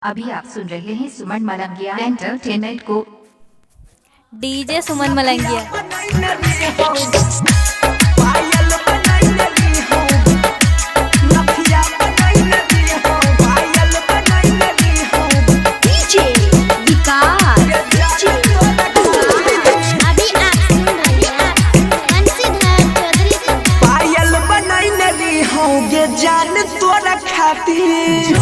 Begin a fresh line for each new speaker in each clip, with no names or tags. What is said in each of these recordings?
अभी आप सुन रहे हैं सुमन मलंगिया एंटरटेनमेंट को।
डीजे सुमन मलंगिया।
जान तोरा खातिर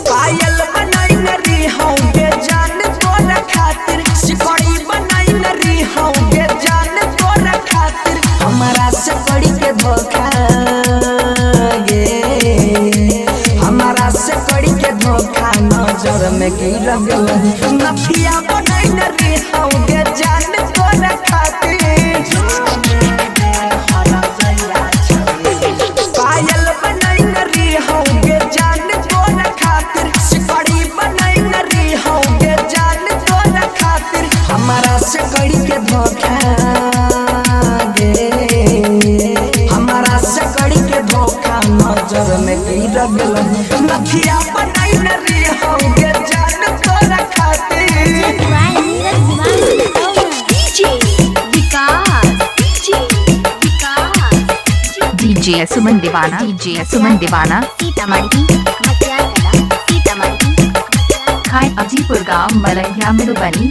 पायल बनाई नरी होंगे जान तोरा खातिर, सिकड़ी बनाई नरी होंगे जान तोरा खातिर। हमारा सिकड़ी के धोखा गे, हमारा सिकड़ी के धोखा नजर में गिर गई। नफिया बनाई नरी होंगे जान तोरा खातिर, सिकड़ी के धोखा गे, हमारा सिकड़ी के धोखा नजर में गिर गई। नथिया बनाई नरी होंगे जान तोरा खातिर।
डीजे सुमन दीवाना, डीजे सुमन दीवाना। खाए अजीपुर गाँव मलंगिया मधुबनी।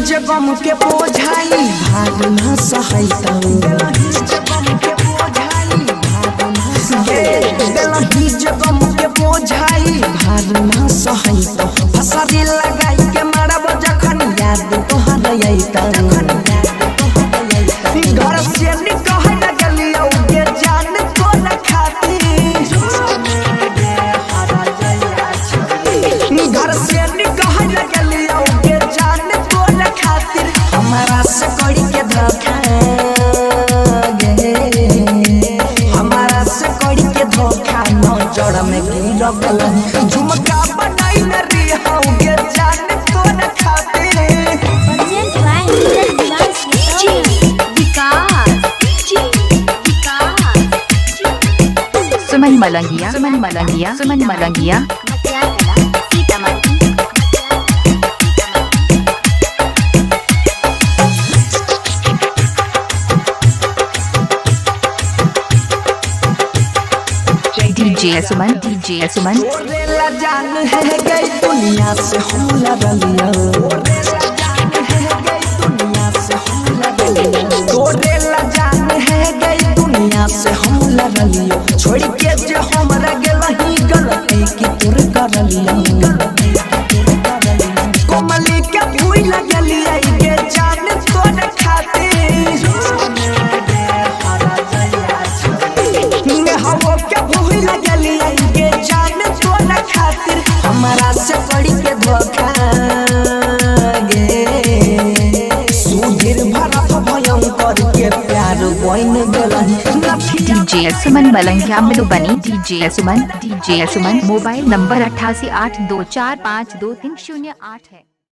जगम के बोझाई भाग न सहैता, जगम के बोझाई भाग न सहैता। फसरी लगाई के मारब जखन याद तोहर अइता। घर से निकल लगलियौ गे जान तोरा खातिर, घर से निकल लगलियौ गे जान तोरा खातिर। हमारा सिकड़ी के धोखा गे, हमारा सिकड़ी के धोखा नजर में गिर गई। झुमका बनाई नरी होंगे जान तोरा खातिर।
सुमन मलंगिया, सुमन मलंगिया, सुमन मलंगिया। डीजे सुमन, डीजे सुमन।
तोरेला जान है गई दुनिया से हम लड़लिया, तोरेला जान है गई दुनिया से हम लड़लिया। छोड़ के जो हमरा गेलही गलती की तोर करलिया। कोमली के भूल लगलिया गे जान तोरा खातिर, हवो के भूल लगलिया गे जान तोरा खातिर। हमारा सिकड़ी के धोखा गे, सुधीर भरत भयंकर के प्यार बन गई।
डीजे सुमन मलंगिया मधुबनी। डीजे सुमन, डीजे सुमन। मोबाइल नंबर 8882452308 है।